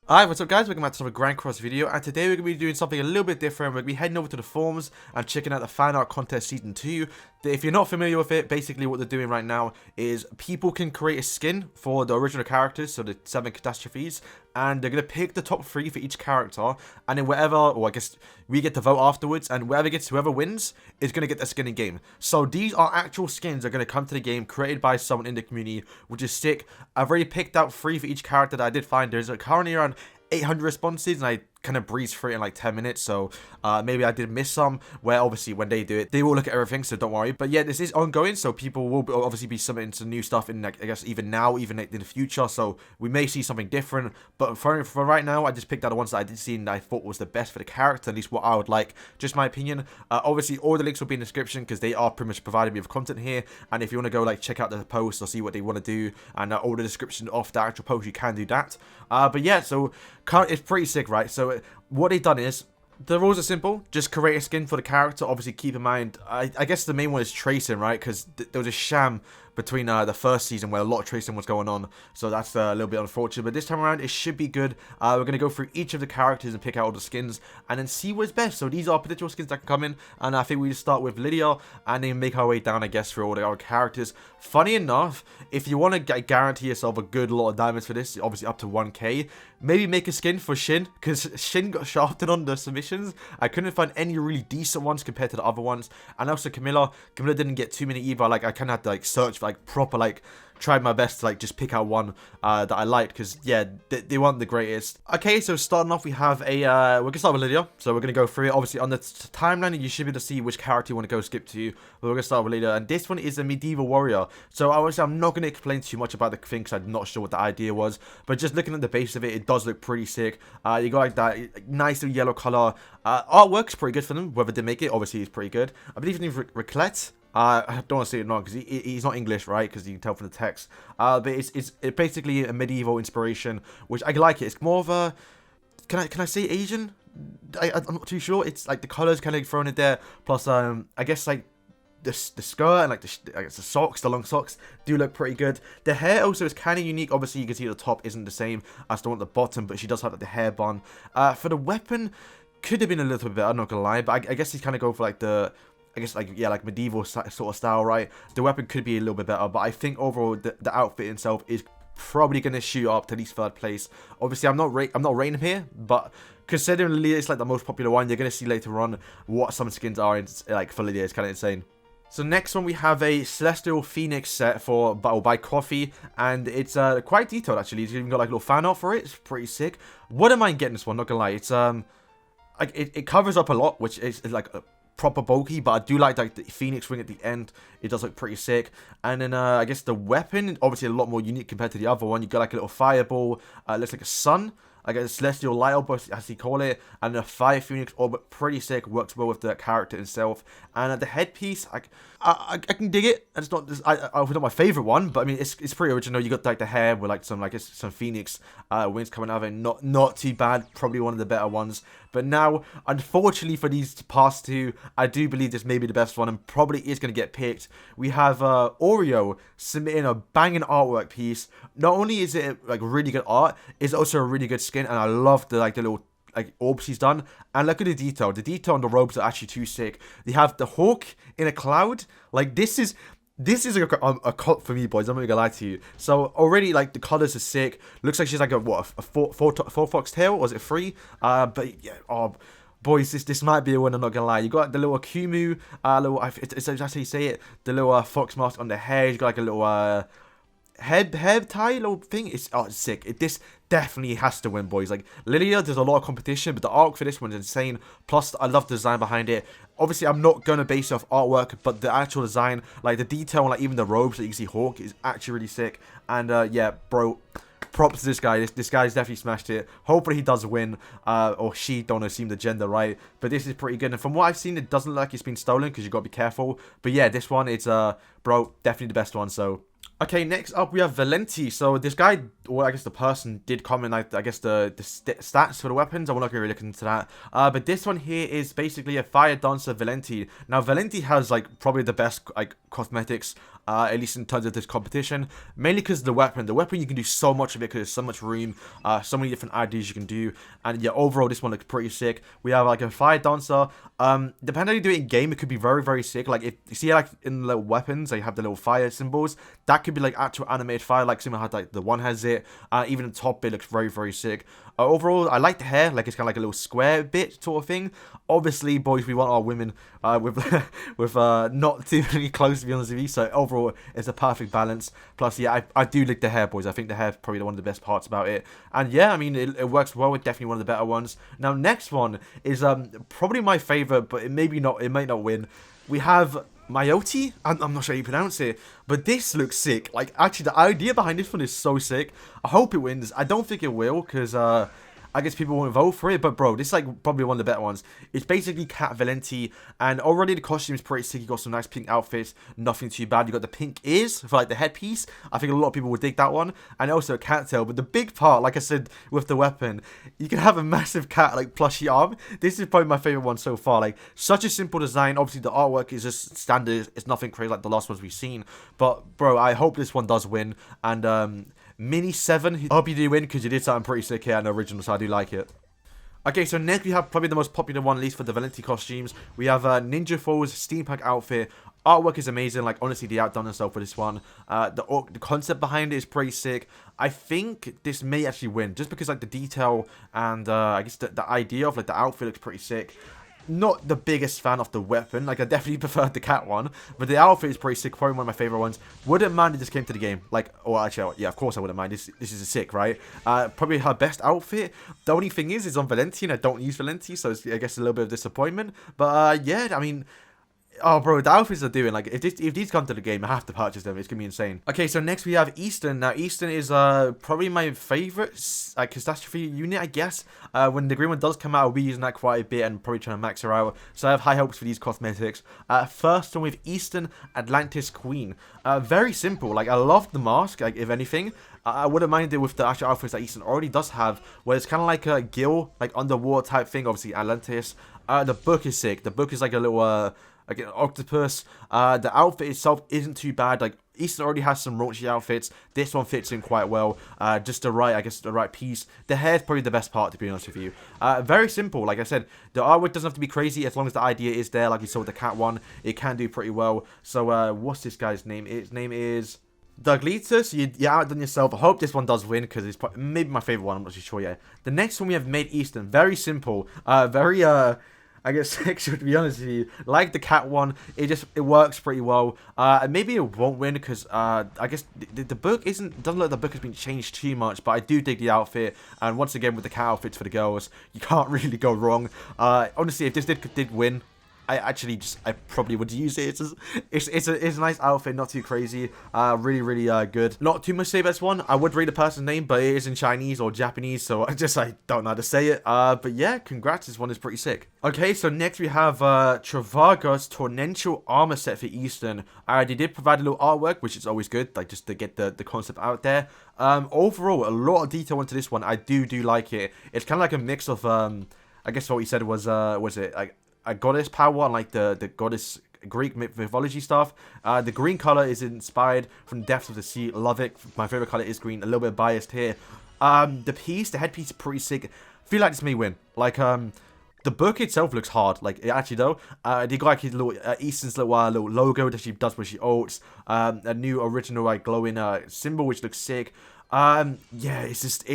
Hi, what's up guys, welcome back to another Grand Cross video, and today we're going to be doing something a little bit different. We're going to be heading over to the forums and checking out the fan art contest season 2. If you're not familiar with it, basically what they're doing right now is people can create a skin for the original characters, so the 7 catastrophes, and they're going to pick the top 3 for each character, and then whatever, or I guess we get to vote afterwards, and whoever wins is going to get the skin in game. So these are actual skins that are going to come to the game, created by someone in the community, which is sick. I've already picked out 3 for each character that I did find. There's currently around 800 responses, and I kind of breezed through it in like 10 minutes, so maybe I did miss some, where obviously when they do it, they will look at everything, so don't worry. But yeah, this is ongoing, so people will obviously be submitting some new stuff in, like, I guess even now, even in the future, so we may see something different. But for right now, I just picked out the ones that I did see and that I thought was the best for the character, at least what I would like, just my opinion. Obviously all the links will be in the description, because they are pretty much providing me with content here, and if you want to go like check out the post or see what they want to do, and all the description of the actual post, you can do that. But yeah, so it's pretty sick, right? So what they've done is, the rules are simple. Just create a skin for the character. Obviously, keep in mind, I guess the main one is tracing, right? Because there was a sham between the first season where a lot of tracing was going on. So that's a little bit unfortunate. But this time around, it should be good. We're going to go through each of the characters and pick out all the skins and then see what's best. So these are potential skins that can come in. And I think we just start with Lillia and then make our way down, I guess, through all the other characters. Funny enough, if you want to guarantee yourself a good lot of diamonds for this, obviously up to 1k, maybe make a skin for Shin, because Shin got shafted on the submissions. I couldn't find any really decent ones compared to the other ones. And also Camilla didn't get too many either. Like, I kind of had to like search for like proper, like, tried my best to like just pick out one that I liked, because yeah, they weren't the greatest. Okay, so starting off, we have a we're gonna start with Lillia, so we're gonna go through it. Obviously on the timeline you should be able to see which character you want to go skip to, but we're gonna start with Lillia, and this one is a medieval warrior. So obviously I'm not gonna explain too much about the thing, because I'm not sure what the idea was, but just looking at the base of it, it does look pretty sick. You got like that nice little yellow color. Artwork's pretty good for them. Whether they make it, obviously, is pretty good. I believe his name is Riclet. I don't want to say it wrong, because he's not English, right? Because you can tell from the text. But it's basically a medieval inspiration, which I like it. It's more of a, can I say Asian? I'm not too sure. It's like the colors kind of thrown in there. Plus, I guess like the skirt and like I guess the socks, the long socks, do look pretty good. The hair also is kind of unique. Obviously, you can see the top isn't the same as the one at the bottom, but she does have like the hair bun. For the weapon, could have been a little bit better, I'm not gonna lie. But I guess he's kind of go for like the, I guess, like, yeah, like medieval sort of style, right? The weapon could be a little bit better, but I think overall the outfit itself is probably going to shoot up to at least 3rd place. Obviously, I'm not rating him here, but considering Lillia is like the most popular one, you're going to see later on what some skins are, like for Lillia. It's kind of insane. So next one, we have a Celestial Phoenix set for by Coffee, and it's quite detailed actually. It's even got like a little fan art for it. It's pretty sick. Wouldn't mind getting this one, not gonna lie. It's like it covers up a lot, which is like proper bulky, but I do like the Phoenix ring at the end. It does look pretty sick. And then I guess the weapon, obviously a lot more unique compared to the other one. You got like a little fireball, looks like a sun, like a celestial light orb, as they call it, and a fire phoenix orb. Pretty sick, works well with the character itself. And the headpiece, I can dig it. And it's not not my favorite one, but I mean it's pretty original. You got like the hair with like some phoenix wings coming out of it. Not too bad. Probably one of the better ones. But now, unfortunately for these past two, I do believe this may be the best one and probably is going to get picked. We have Oreo submitting a banging artwork piece. Not only is it like really good art, it's also a really good skin, and I love the little like orbs he's done. And look at the detail. The detail on the robes are actually too sick. They have the hawk in a cloud. Like this is a cult for me, boys. I'm not gonna lie to you. So already, like, the colors are sick. Looks like she's like a four fox tail, or is it 3? But yeah, oh boys, this might be a win. I'm not gonna lie. You got the little Akumu, it's that's how you say it. The little fox mask on the head. You got like a little head tie little thing. It's sick. This definitely has to win, boys. Like Lillia, there's a lot of competition, but the arc for this one's insane. Plus, I love the design behind it. Obviously, I'm not gonna base it off artwork, but the actual design, like the detail, like even the robes that you can see Hawk, is actually really sick. And yeah, bro, props to this guy. This guy's definitely smashed it. Hopefully he does win, or she, don't assume the gender, right? But this is pretty good, and from what I've seen, it doesn't look like it's been stolen, because you got to be careful. But yeah, this one, it's bro, definitely the best one. So okay, next up we have Valenti. So this guy, or I guess the person, did comment like I guess the stats for the weapons. I'm not really looking into that. But this one here is basically a fire dancer Valenti. Now Valenti has like probably the best like cosmetics at least in terms of this competition, mainly because of the weapon. The weapon, you can do so much of it because there's so much room, so many different ideas you can do, and yeah, overall this one looks pretty sick. We have like a fire dancer. Depending on how you do it in game, it could be very, very sick. Like if you see like in the little weapons, they have the little fire symbols. That could be like actual animated fire, like similar how like the one has it. Even the top bit looks very, very sick. Overall, I like the hair, like it's kind of like a little square bit sort of thing. Obviously, boys, we want our women with not too many clothes, to be honest with you. So overall, it's a perfect balance. Plus, yeah, I do like the hair, boys. I think the hair is probably one of the best parts about it. And yeah, I mean, it works well. It's definitely one of the better ones. Now, next one is probably my favorite, but it might not win. We have Mayoti? I'm not sure how you pronounce it, but this looks sick. Like, actually, the idea behind this one is so sick. I hope it wins. I don't think it will, because I guess people won't vote for it, but bro, this is like probably one of the better ones. It's basically Cat Valenti, and already the costume is pretty sick. You got some nice pink outfits, nothing too bad. You got the pink ears for like the headpiece. I think a lot of people would dig that one, and also a cat tail. But the big part, like I said, with the weapon, you can have a massive cat like plushie arm. This is probably my favorite one so far. Like, such a simple design. Obviously, the artwork is just standard. It's nothing crazy like the last ones we've seen. But bro, I hope this one does win. And Mini 7, I hope you do win, because you did something pretty sick here in the original, so I do like it. Okay, so next we have probably the most popular one, at least for the Valenti costumes. We have Ninja Foe's steampunk outfit. Artwork is amazing. Like, honestly, they outdone themselves for this one. The concept behind it is pretty sick. I think this may actually win, just because like the detail and I guess the idea of like the outfit looks pretty sick. Not the biggest fan of the weapon. Like, I definitely preferred the cat one, but the outfit is pretty sick. Probably one of my favorite ones. Wouldn't mind if this came to the game. Like, or actually, yeah, of course I wouldn't mind. This is sick, right? Probably her best outfit. The only thing is on Valenti, and I don't use Valenti, so it's, I guess, a little bit of disappointment. But yeah, I mean, oh, bro, the outfits are doing, like, if these come to the game, I have to purchase them. It's going to be insane. Okay, so next we have Eastin. Now, Eastin is probably my favorite catastrophe unit, I guess. When the green one does come out, I'll be using that quite a bit and probably trying to max her out. So I have high hopes for these cosmetics. First one with Eastin, Atlantis Queen. Very simple. Like, I love the mask, like, if anything. I wouldn't mind it with the actual outfits that Eastin already does have, where it's kind of like a gill, like, underwater type thing, obviously, Atlantis. The book is sick. The book is like a little, like an octopus. The outfit itself isn't too bad. Like, Eastin already has some raunchy outfits. This one fits in quite well. Just the right piece. The hair is probably the best part, to be honest with you. Very simple. Like I said, the artwork doesn't have to be crazy as long as the idea is there. Like we saw with the cat one, it can do pretty well. So, what's this guy's name? His name is Douglitus. You outdone yourself. I hope this one does win, because it's maybe my favorite one. I'm not too sure yet. The next one we have made Eastin. Very simple. Very I guess sexual, to be honest with you. Like the cat one, it works pretty well. Maybe it won't win because I guess the book doesn't look like the book has been changed too much, but I do dig the outfit. And once again, with the cat outfits for the girls, you can't really go wrong. Honestly, if this did win, I probably would use it. It's a nice outfit, not too crazy. Really good. Not too much to say about this one. I would read the person's name, but it is in Chinese or Japanese, so I don't know how to say it. But yeah, congrats. This one is pretty sick. Okay, so next we have Travago's Torrential Armor set for Eastin. They did provide a little artwork, which is always good, like just to get the concept out there. Overall, a lot of detail into this one. I do like it. It's kind of like a mix of I guess what he said was it like a goddess power and like the goddess Greek mythology stuff. The green color is inspired from the depths of the sea. Love it. My favorite color is green. A little bit biased here. The headpiece is pretty sick. Feel like this may win. Like the book itself looks hard. Like actually though, they got like his little Eastin's little logo that she does when she ults. A new original like glowing symbol which looks sick. Yeah, it's just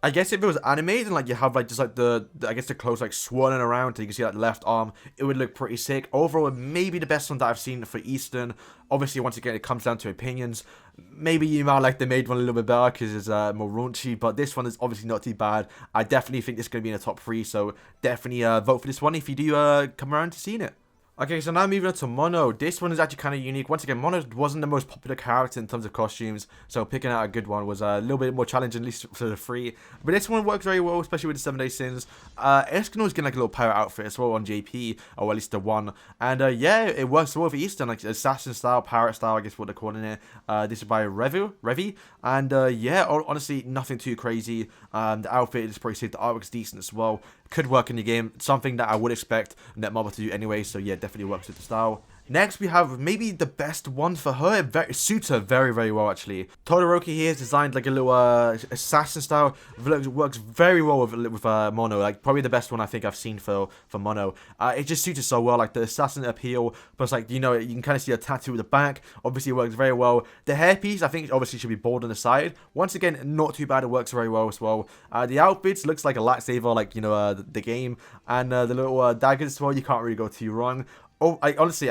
I guess if it was animated and like you have like just like the I guess the clothes like swirling around, so you can see like the left arm, it would look pretty sick. Overall, it may be the best one that I've seen for Eastin. Obviously, once again, it comes down to opinions. Maybe you might like the made one a little bit better because it's more raunchy, but this one is obviously not too bad. I definitely think this is going to be in the top 3, so definitely vote for this one if you do come around to seeing it. Okay, so now moving on to Mono. This one is actually kind of unique. Once again, Mono wasn't the most popular character in terms of costumes, so picking out a good one was a little bit more challenging, at least for the 3. But this one works very well, especially with the 7-day sins. Eskimo is getting like a little pirate outfit as well on JP, or at least the one. And yeah, it works well for Eastin, like assassin style, pirate style, I guess what they're calling it. This is by Revi. And yeah, honestly, nothing too crazy. The outfit is pretty sick. The artwork's decent as well. Could work in the game. Something that I would expect Netmarble to do anyway, so yeah, definitely works with the style. Next, we have maybe the best one for her. It suits her very, very well, actually. Todoroki here is designed like a little assassin style. Works very well with Mono. Like, probably the best one I think I've seen for Mono. It just suits her so well. Like, the assassin appeal. Plus, like, you know, you can kind of see a tattoo at the back. Obviously, it works very well. The hairpiece, I think, obviously should be bald on the side. Once again, not too bad. It works very well as well. The outfits looks like a lightsaber, like, you know, the game. And the little daggers as well. You can't really go too wrong. Oh, honestly,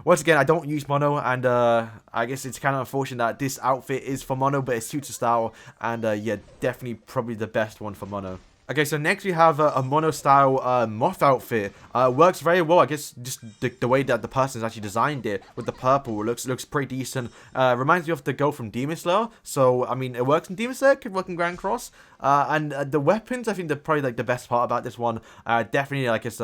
once again, I don't use Mono, and I guess it's kind of unfortunate that this outfit is for Mono, but it suits the style, and yeah, definitely probably the best one for Mono. Okay, so next we have a Mono style moth outfit. Works very well. I guess just the way that the person has actually designed it with the purple looks pretty decent. Reminds me of the girl from Demon Slayer. So I mean, it works in Demon Slayer, could work in Grand Cross. And the weapons, I think they're probably like the best part about this one. Definitely like it's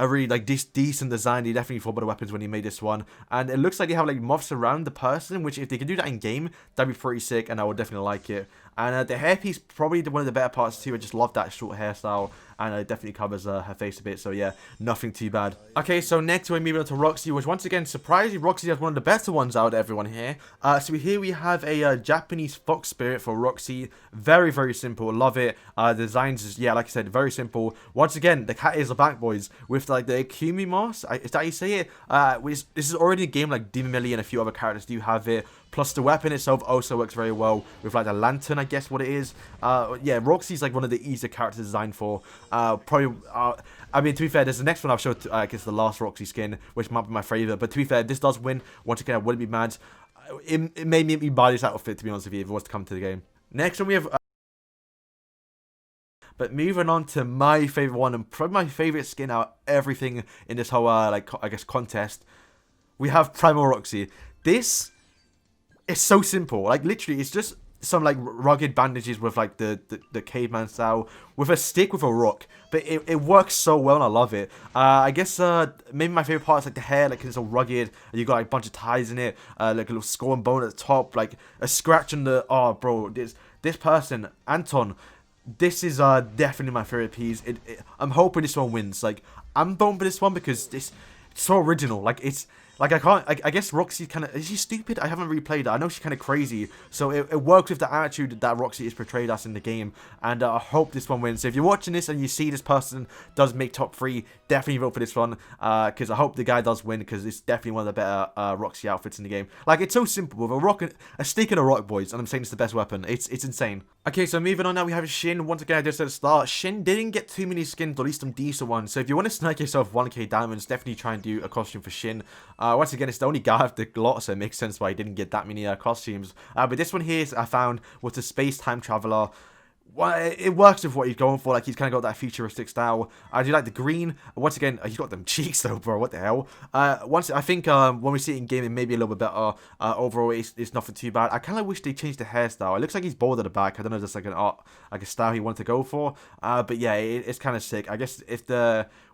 a really like decent design. He definitely thought about the weapons when he made this one, and it looks like they have like moths around the person, which if they can do that in game, that'd be pretty sick, and I would definitely like it. And the hairpiece, probably one of the better parts too. I just love that short hairstyle, and it definitely covers her face a bit, so yeah, nothing too bad. Okay, so next we're moving on to Roxy, which once again, surprisingly, Roxy has one of the better ones out of everyone here. So here we have a Japanese fox spirit for Roxy. Very, very simple, love it. The designs is, yeah, like I said, very simple. Once again, the cat is the back, boys, with like the Akumi mask, is that how you say it? This is already a game like Demon Millie and a few other characters do have it. Plus the weapon itself also works very well with like the lantern, I guess what it is. Yeah, Roxy's like one of the easier characters designed for. Probably, I mean, to be fair, there's the next one I've showed, I guess the last Roxy skin, which might be my favorite. But to be fair, this does win. Once again, I wouldn't be mad. It made me buy this outfit, to be honest with you, if it was to come to the game. Next one we have... But moving on to my favorite one, and probably my favorite skin out of everything in this whole, like, I guess, contest. We have Primal Roxy. This... It's so simple. Like, literally, it's just some, like, rugged bandages with, like, the caveman style. With a stick with a rock. But it works so well, and I love it. I guess, maybe my favorite part is, like, the hair. Like, it's all rugged. And you got, like, a bunch of ties in it. Like, a little skull and bone at the top. Like, a scratch on the... Oh, bro. This person, Anton... This is definitely my favorite piece. I'm hoping this one wins. Like, I'm going for this one because it's so original. Like, it's... Like, I guess Roxy kind of... Is she stupid? I haven't replayed it. I know she's kind of crazy. So, it works with the attitude that Roxy is portrayed as in the game. And I hope this one wins. So, if you're watching this and you see this person does make top 3, definitely vote for this one. Because I hope the guy does win. Because it's definitely one of the better Roxy outfits in the game. Like, it's so simple. With a stick and a rock, boys. And I'm saying it's the best weapon. It's insane. Okay, so moving on now, we have Shin. Once again, I just said at the start, Shin didn't get too many skins, or at least some decent ones. So, if you want to snag yourself 1k diamonds, definitely try and do a costume for Shin. Once again, it's the only guy of the lot, so it makes sense why he didn't get that many costumes. But this one here, I found, was the Space Time Traveler. Well, it works with what he's going for. Like, he's kind of got that futuristic style. I do like the green. Once again, he's got them cheeks though, bro. What the hell? I think when we see it in game, it may be a little bit better. Overall, it's nothing too bad. I kind of wish they changed the hairstyle. It looks like he's bald at the back. I don't know if that's like like a style he wanted to go for. But yeah, it's kind of sick. I guess if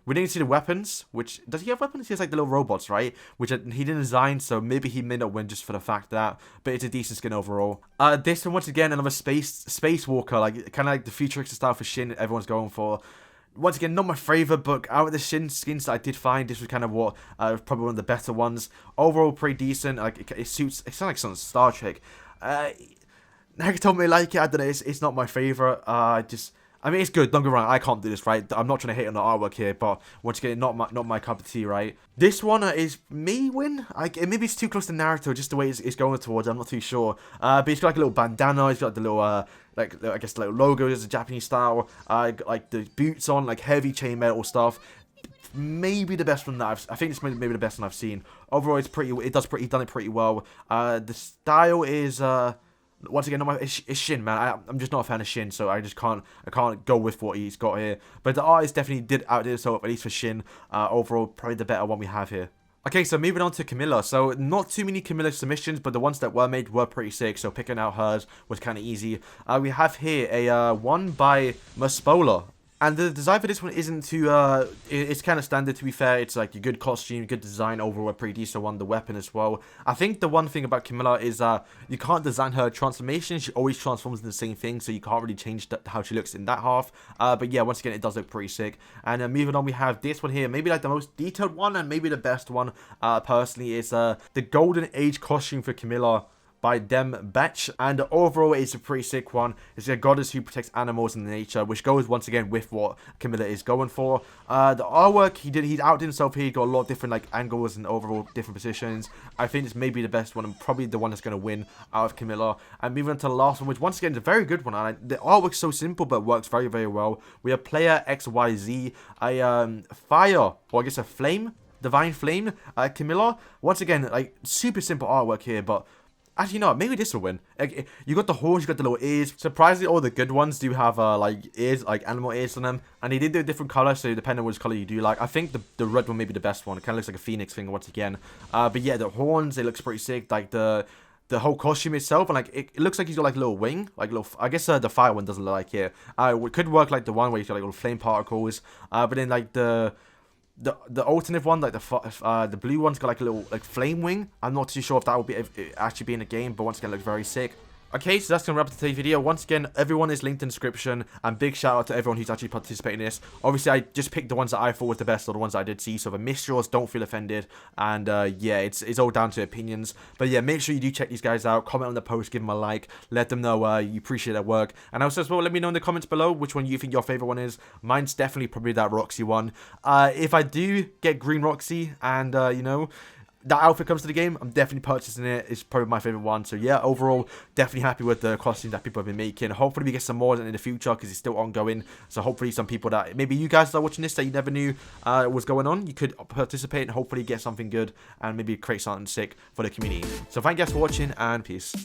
we didn't see the weapons, which... Does he have weapons? He has, like, the little robots, right? Which he didn't design, so maybe he may not win just for the fact that... But it's a decent skin overall. This one, once again, another spacewalker. Like, kind of like the futuristic style for Shin everyone's going for. Once again, not my favorite, but out of the Shin skins that I did find, this was kind of what... probably one of the better ones. Overall, pretty decent. Like, it suits... It sounds like some Star Trek. Nagatomo may like it. I don't know. It's not my favorite. I mean, it's good, don't get me wrong, I can't do this, right? I'm not trying to hate on the artwork here, but once again, not my cup of tea, right? This one is me win? Maybe it's too close to Naruto, just the way it's going towards, I'm not too sure. But it's got like a little bandana, it's got the little, I guess, little logo, it's a Japanese style, like the boots on, like heavy chainmail stuff. Maybe the best one that I think it's maybe the best one I've seen. Overall, he's done it pretty well. The style is, once again, it's Shin, man. I'm just not a fan of Shin, so I can't go with what he's got here. But the artist definitely did outdo himself, at least for Shin. Overall, probably the better one we have here. Okay, so moving on to Camilla. So, not too many Camilla submissions, but the ones that were made were pretty sick, so picking out hers was kind of easy. We have here a one by Muspola. And the design for this one isn't too, it's kind of standard, to be fair. It's like a good costume, good design, overall a pretty decent one, the weapon as well. I think the one thing about Camilla is you can't design her transformation. She always transforms into the same thing, so you can't really change how she looks in that half. But yeah, once again, it does look pretty sick. And moving on, we have this one here, maybe like the most detailed one, and maybe the best one, personally, is the Golden Age costume for Camilla by Dem Batch, and overall it's a pretty sick one. It's a goddess who protects animals and nature, which goes once again with what Camilla is going for. The artwork, he outdid himself here. He got a lot of different like angles and overall different positions. I think it's maybe the best one and probably the one that's going to win out of Camilla. And moving on to the last one, which once again is a very good one. And the artwork's so simple but works very, very well. We have player XYZ, a fire, or I guess a flame, divine flame, Camilla. Once again, like super simple artwork here, but actually, no, maybe this will win. Like, you got the horns, you got the little ears. Surprisingly, all the good ones do have, like, ears, like animal ears on them. And they did do a different color, so depending on which color you do like. I think the red one may be the best one. It kind of looks like a phoenix thing once again. But yeah, the horns, it looks pretty sick. Like, the whole costume itself, and like it looks like he's got like a little wing, like little. I guess the fire one doesn't look like here. It could work like the one where he's got like little flame particles. But then like the alternate one, like the blue one's got like a little like flame wing. I'm not too sure if that will be actually be in the game, but once again, it looks very sick. Okay, so that's going to wrap up today's video. Once again, everyone is linked in the description, and big shout out to everyone who's actually participating in this. Obviously, I just picked the ones that I thought was the best, or the ones that I did see, so if I missed yours, don't feel offended. And yeah, it's all down to opinions. But yeah, make sure you do check these guys out, comment on the post, give them a like, let them know you appreciate their work. And also as well, let me know in the comments below which one you think your favorite one is. Mine's definitely probably that Roxy one. If I do get green Roxy, and you know, that outfit comes to the game, I'm definitely purchasing it. It's probably my favorite one. So yeah, overall, definitely happy with the costumes that people have been making. Hopefully we get some more in the future because it's still ongoing. So hopefully some people that, maybe you guys that are watching this that you never knew was going on, you could participate and hopefully get something good and maybe create something sick for the community. So thank you guys for watching, and peace.